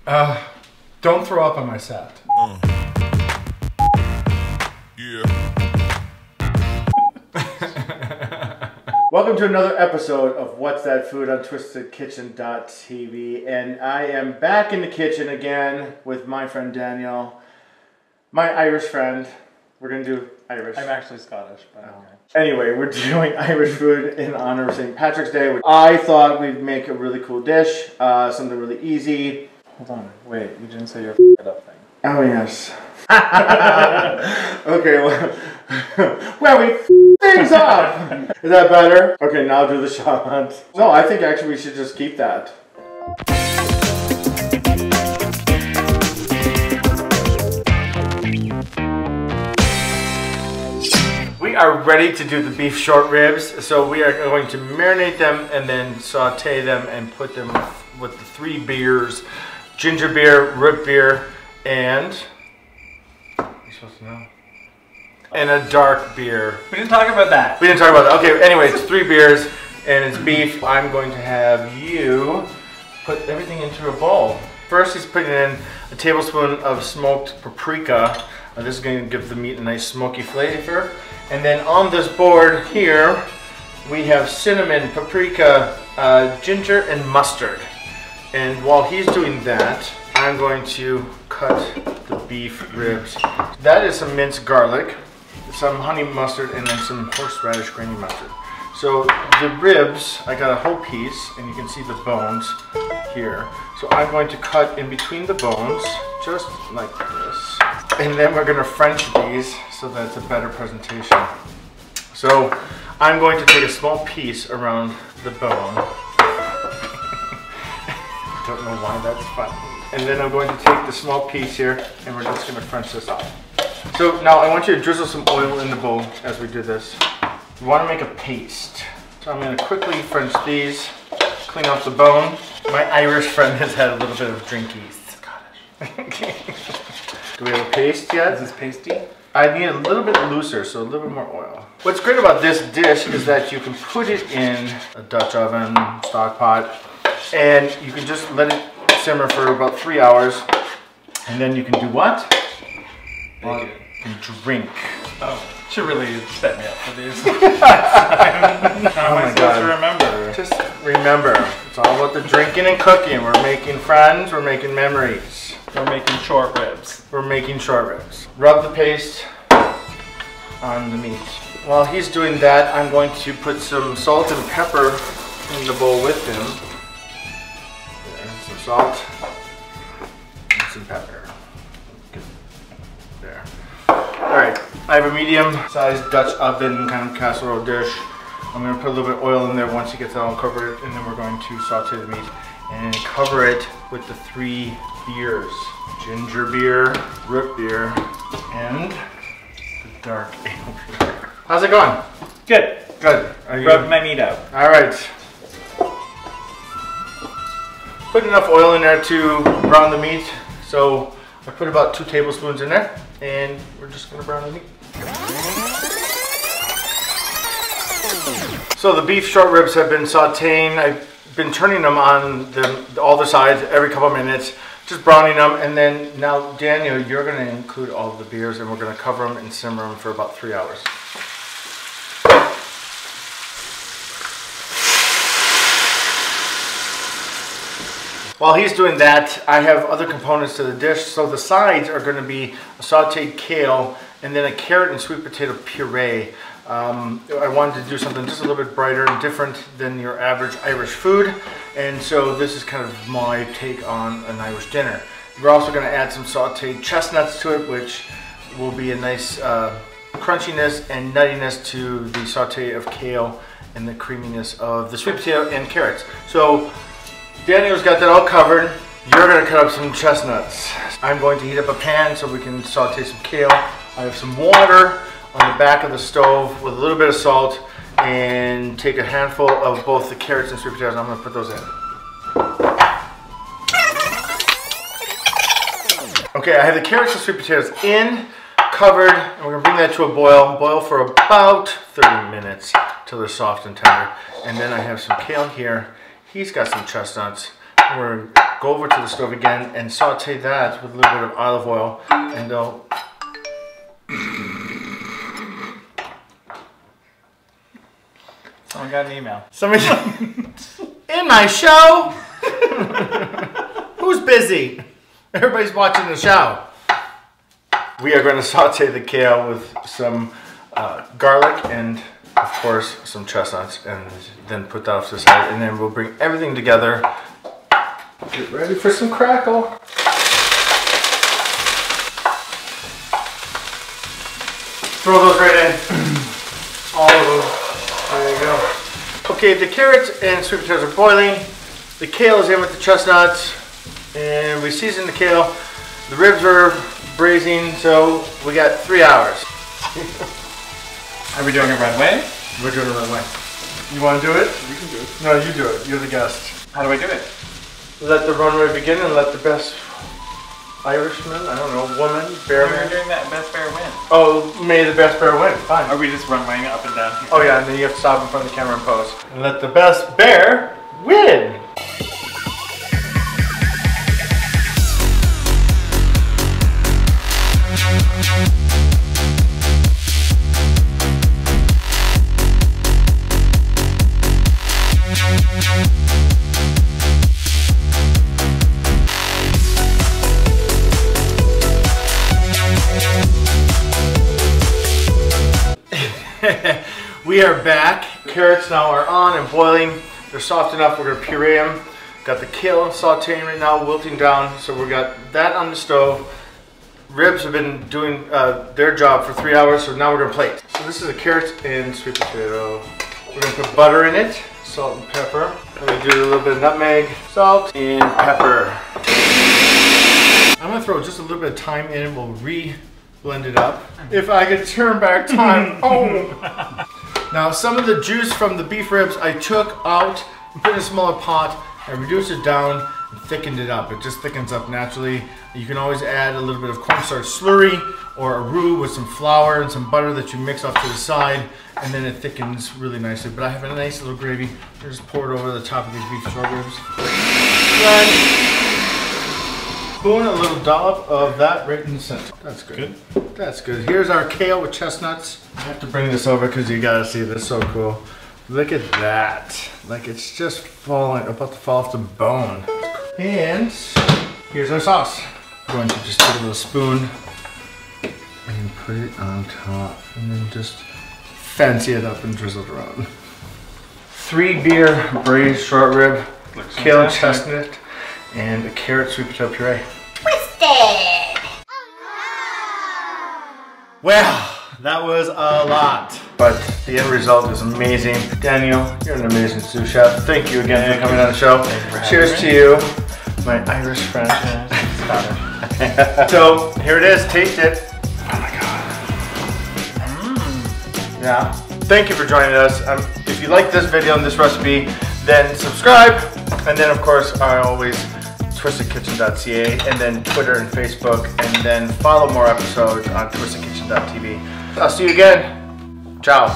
Don't throw up on my set. Yeah. Welcome to another episode of What's That Food on TwistedKitchen.TV, and I am back in the kitchen again with my friend Daniel, my Irish friend. We're gonna do Irish. I'm actually Scottish, but okay. Anyway, we're doing Irish food in honor of St. Patrick's Day. I thought we'd make a really cool dish, something really easy. Hold on, wait, you didn't say your f***ed up thing. Oh yes. Okay, well we things up. Is that better? Okay, now do the shot. No, I think actually we should just keep that. We are ready to do the beef short ribs. So we are going to marinate them and then saute them and put them with the 3 beers: ginger beer, root beer, and you're supposed to know. And a dark beer. We didn't talk about that. We didn't talk about that. Okay, anyway, it's 3 beers and it's beef. I'm going to have you put everything into a bowl. First, he's putting in a tablespoon of smoked paprika. This is going to give the meat a nice smoky flavor. And then on this board here, we have cinnamon, paprika, ginger, and mustard. And while he's doing that, I'm going to cut the beef ribs. That is some minced garlic, some honey mustard, and then some horseradish grainy mustard. So the ribs, I got a whole piece, and you can see the bones here. So I'm going to cut in between the bones, just like this. And then we're gonna French these so that it's a better presentation. So I'm going to take a small piece around the bone. Don't know why that's fun. And then I'm going to take the small piece here and we're just gonna French this off. So now I want you to drizzle some oil in the bowl as we do this. You wanna make a paste. So I'm gonna quickly French these, clean off the bone. My Irish friend has had a little bit of drinkies. Scottish. Do we have a paste yet? Is this pasty? I need a little bit looser, so a little bit more oil. What's great about this dish is that you can put it in a Dutch oven, stock pot, and you can just let it simmer for about 3 hours. And then you can do what? Bake it. And drink. Oh, should really set me up for these. Oh my God. To remember? Just remember, it's all about the drinking and cooking. We're making friends, we're making memories. We're making short ribs. We're making short ribs. Rub the paste on the meat. While he's doing that, I'm going to put some salt and pepper in the bowl with him. There's some salt and some pepper. There. Alright, I have a medium-sized Dutch oven kind of casserole dish. I'm going to put a little bit of oil in there once he gets it all covered, and then we're going to saute the meat and cover it with the 3 beers: ginger beer, root beer, and the dark ale beer. How's it going? Good. Good. Are you rubbing my meat out? All right. Put enough oil in there to brown the meat. So I put about 2 tablespoons in there, and we're just gonna brown the meat. So the beef short ribs have been sauteing. I've been turning them on all the sides every couple minutes, just browning them, and then now Daniel, you're going to include all the beers and we're going to cover them and simmer them for about 3 hours. While he's doing that, I have other components to the dish. So the sides are going to be a sauteed kale and then a carrot and sweet potato puree. I wanted to do something just a little bit brighter and different than your average Irish food, and so this is kind of my take on an Irish dinner. We're also going to add some sauteed chestnuts to it, which will be a nice crunchiness and nuttiness to the saute of kale and the creaminess of the sweet potato and carrots. So Daniel's got that all covered. You're going to cut up some chestnuts. I'm going to heat up a pan so we can saute some kale. I have some water on the back of the stove with a little bit of salt, and take a handful of both the carrots and sweet potatoes. I'm going to put those in. Okay, I have the carrots and sweet potatoes in, covered, and we're going to bring that to a boil. Boil for about 30 minutes till they're soft and tender. And then I have some kale here. He's got some chestnuts. We're gonna go over to the stove again and saute that with a little bit of olive oil, and they'll. Someone got an email. Somebody in my show. Who's busy? Everybody's watching the show. We are going to saute the kale with some garlic and, of course, some chestnuts, and then put that off to the side, and then we'll bring everything together. Get ready for some crackle. Throw those right in. All of them. There you go. Okay, the carrots and sweet potatoes are boiling. The kale is in with the chestnuts, and we season the kale. The ribs are braising, so we got 3 hours. Are we doing a runway? We're doing a runway. You want to do it? You can do it. No, you do it. You're the guest. How do I do it? Let the runway begin and let the best Irishman, I don't know, woman, bear We were man. doing that best bear win. Oh, may the best bear win. Fine. Are we just runwaying up and down here? Oh yeah, and then you have to stop in front of the camera and pose. And let the best bear win. We are back. Carrots now are on and boiling. They're soft enough. We're gonna puree them. Got the kale sauteing right now, wilting down. So we got that on the stove. Ribs have been doing their job for 3 hours, so now we're gonna plate. So this is a carrot and sweet potato. We're gonna put butter in it, salt and pepper. I'm gonna do a little bit of nutmeg, salt, and pepper. I'm gonna throw just a little bit of thyme in and we'll blend it up. If I could turn back time. Oh! Now some of the juice from the beef ribs I took out and put in a smaller pot and reduced it down and thickened it up. It just thickens up naturally. You can always add a little bit of cornstarch slurry or a roux with some flour and some butter that you mix off to the side, and then it thickens really nicely. But I have a nice little gravy. I just pour it over the top of these beef short ribs. Then spoon a little dollop of that right in the center. That's good. That's good. Here's our kale with chestnuts. I have to bring this over because you gotta see this. So cool. Look at that. Like it's just falling, about to fall off the bone. And here's our sauce. I'm going to just take a little spoon and put it on top, and then just fancy it up and drizzle it around. 3 beer braised short rib, kale and chestnut, and a carrot sweet potato puree. Twisted! Well, that was a lot, but the end result is amazing. Daniel, you're an amazing sous chef. Thank you again for coming on the show. Cheers to you, my Irish friend. So here it is, taste it. Oh my God. Yeah. Thank you for joining us. If you like this video and this recipe, then subscribe. And then of course, I always TwistedKitchen.ca, and then Twitter and Facebook, and then follow more episodes on TwistedKitchen.TV. I'll see you again. Ciao.